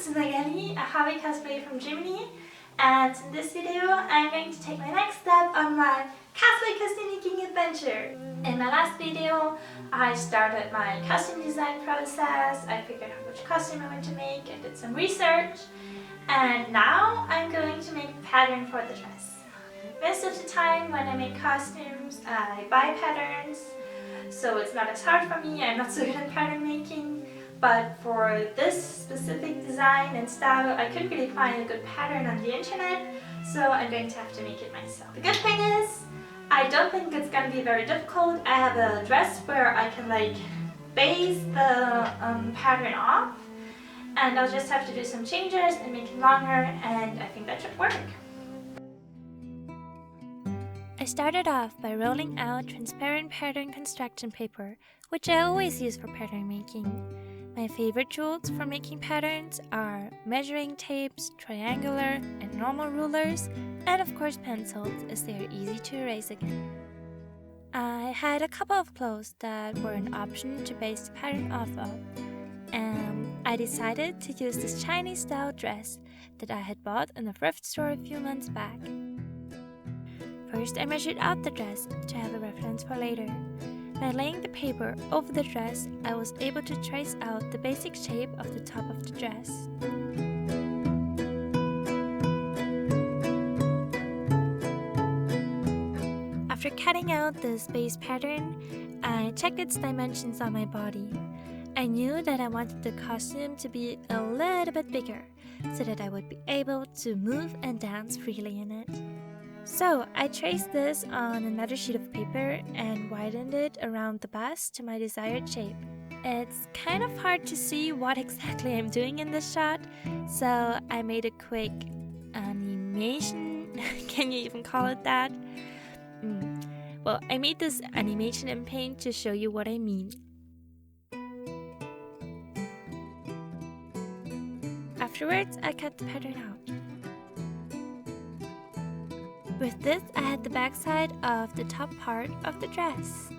Suzu Magalie, a hobby cosplayer from Germany, and in this video I'm going to take my next step on my cosplay costume making adventure. In my last video I started my costume design process, I figured out which costume I want to make, I did some research, and now I'm going to make a pattern for the dress. Most of the time when I make costumes I buy patterns, so it's not as hard for me, I'm not so good at pattern making. But for this specific design and style, I couldn't really find a good pattern on the internet, so I'm going to have to make it myself. The good thing is, I don't think it's going to be very difficult. I have a dress where I can base the pattern off, and I'll just have to do some changes and make it longer, and I think that should work. I started off by rolling out transparent pattern construction paper, which I always use for pattern making. My favorite tools for making patterns are measuring tapes, triangular and normal rulers, and of course pencils, as they are easy to erase again. I had a couple of clothes that were an option to base the pattern off of, and I decided to use this Chinese style dress that I had bought in a thrift store a few months back. First, I measured out the dress to have a reference for later. By laying the paper over the dress, I was able to trace out the basic shape of the top of the dress. After cutting out this base pattern, I checked its dimensions on my body. I knew that I wanted the costume to be a little bit bigger, so that I would be able to move and dance freely in it. So I traced this on another sheet of paper and widened it around the bust to my desired shape. It's kind of hard to see what exactly I'm doing in this shot, so I made a quick animation. Can you even call it that? Well, I made this animation in Paint to show you what I mean. Afterwards, I cut the pattern out. With this, I had the backside of the top part of the dress.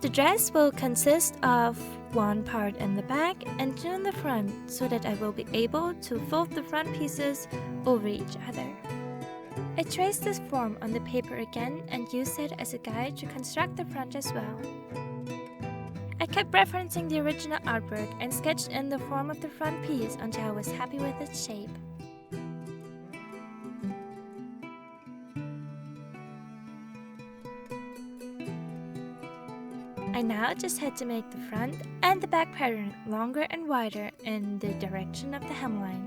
The dress will consist of one part in the back and two in the front, so that I will be able to fold the front pieces over each other. I traced this form on the paper again and used it as a guide to construct the front as well. I kept referencing the original artwork and sketched in the form of the front piece until I was happy with its shape. I now just had to make the front and the back pattern longer and wider in the direction of the hemline.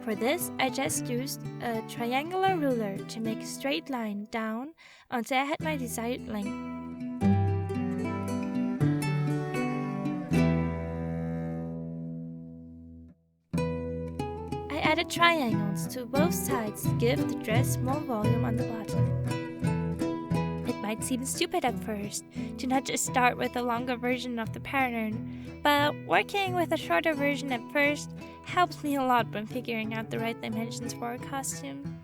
For this, I just used a triangular ruler to make a straight line down until I had my desired length. I added triangles to both sides to give the dress more volume on the bottom. It might seem stupid at first to not just start with a longer version of the pattern, but working with a shorter version at first helps me a lot when figuring out the right dimensions for a costume.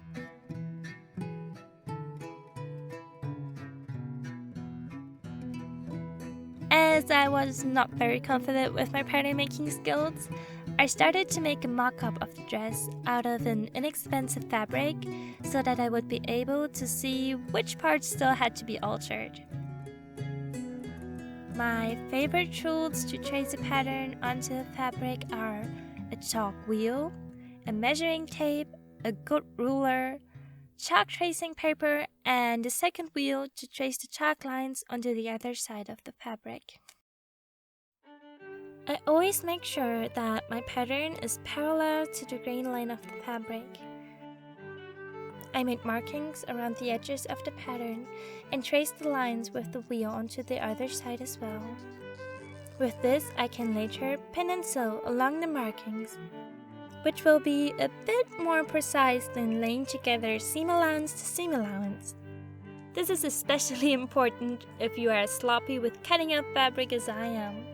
As I was not very confident with my pattern making skills, I started to make a mock-up of the dress out of an inexpensive fabric so that I would be able to see which parts still had to be altered. My favorite tools to trace a pattern onto the fabric are a chalk wheel, a measuring tape, a good ruler, chalk tracing paper, and a second wheel to trace the chalk lines onto the other side of the fabric. I always make sure that my pattern is parallel to the grain line of the fabric. I made markings around the edges of the pattern and traced the lines with the wheel onto the other side as well. With this, I can later pin and sew along the markings, which will be a bit more precise than laying together seam allowance to seam allowance. This is especially important if you are as sloppy with cutting out fabric as I am.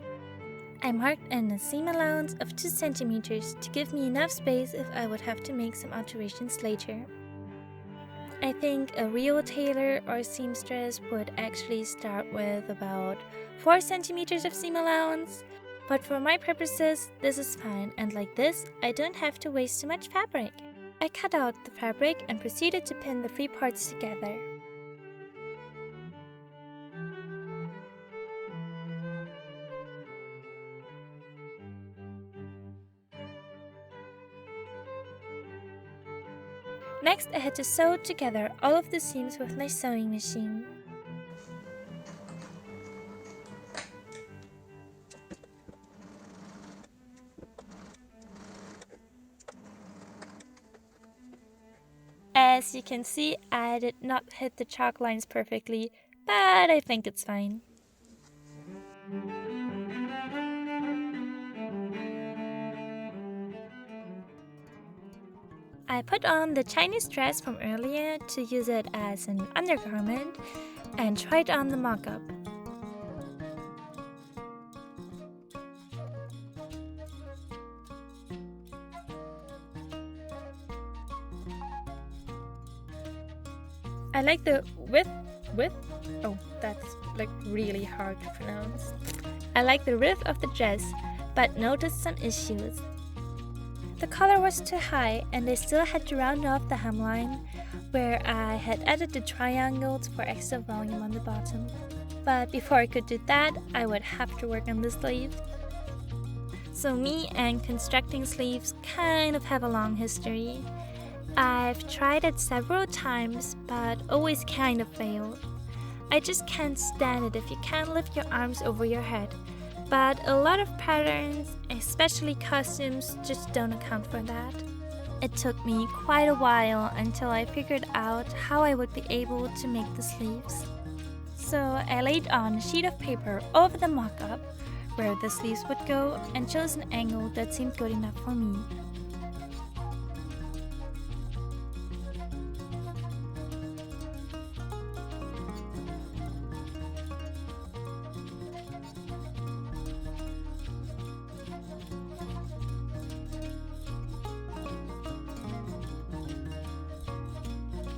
I marked in a seam allowance of 2 cm to give me enough space if I would have to make some alterations later. I think a real tailor or seamstress would actually start with about 4 cm of seam allowance, But for my purposes, this is fine, and like this, I don't have to waste too much fabric. I cut out the fabric and proceeded to pin the 3 parts together. Next, I had to sew together all of the seams with my sewing machine. As you can see, I did not hit the chalk lines perfectly, but I think it's fine. I put on the Chinese dress from earlier to use it as an undergarment and tried on the mock-up. I like the width? Oh, that's like really hard to pronounce. I like the width of the dress, but noticed some issues. The collar was too high and I still had to round off the hemline, where I had added the triangles for extra volume on the bottom. But before I could do that, I would have to work on the sleeves. So me and constructing sleeves kind of have a long history. I've tried it several times, but always kind of failed. I just can't stand it if you can't lift your arms over your head. But a lot of patterns, especially costumes, just don't account for that. It took me quite a while until I figured out how I would be able to make the sleeves. So I laid on a sheet of paper over the mock-up where the sleeves would go and chose an angle that seemed good enough for me.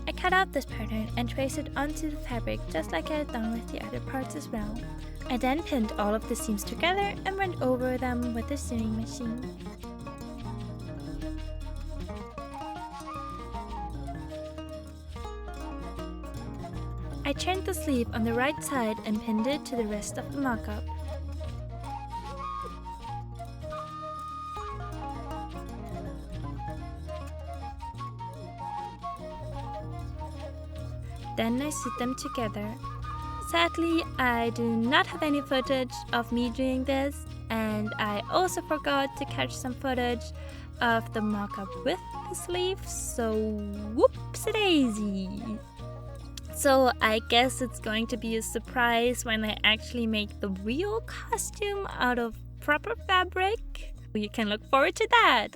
I cut out this pattern and traced it onto the fabric just like I had done with the other parts as well. I then pinned all of the seams together and went over them with the sewing machine. I turned the sleeve on the right side and pinned it to the rest of the mock-up. Then I sewed them together. Sadly, I do not have any footage of me doing this, and I also forgot to catch some footage of the mock-up with the sleeves, so whoopsie-daisy. So I guess it's going to be a surprise when I actually make the real costume out of proper fabric. You can look forward to that!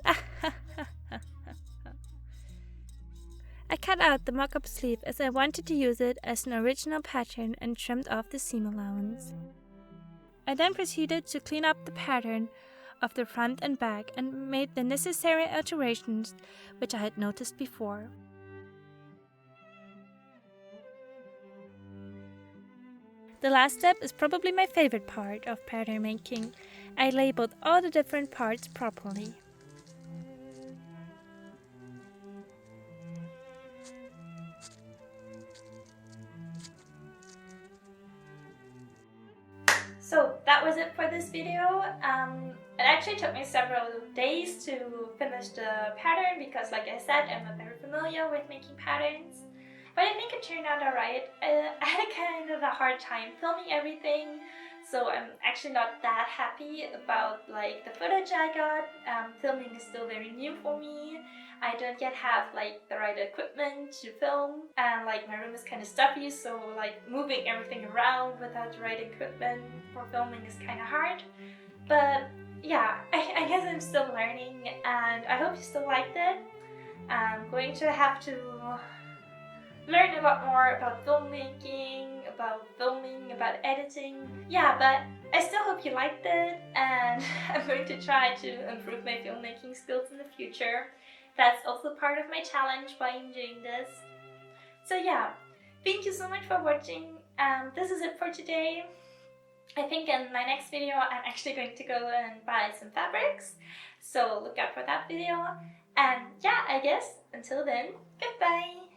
I cut out the mock-up sleeve as I wanted to use it as an original pattern and trimmed off the seam allowance. I then proceeded to clean up the pattern of the front and back and made the necessary alterations which I had noticed before. The last step is probably my favorite part of pattern making. I labeled all the different parts properly. So that was it for this video. It actually took me several days to finish the pattern because, like I said, I'm not very familiar with making patterns. But I think it turned out alright. I had kind of a hard time filming everything, so I'm actually not that happy about like the footage I got. Filming is still very new for me. I don't yet have like the right equipment to film, and like my room is kind of stuffy, so like moving everything around without the right equipment for filming is kind of hard. But yeah, I guess I'm still learning, and I hope you still liked it. I'm going to have to learn a lot more about filmmaking, about filming, about editing. Yeah, but I still hope you liked it, and I'm going to try to improve my filmmaking skills in the future. That's also part of my challenge while I'm doing this. So yeah, thank you so much for watching. This is it for today. I think in my next video I'm actually going to go and buy some fabrics, so look out for that video. And yeah, I guess until then, goodbye!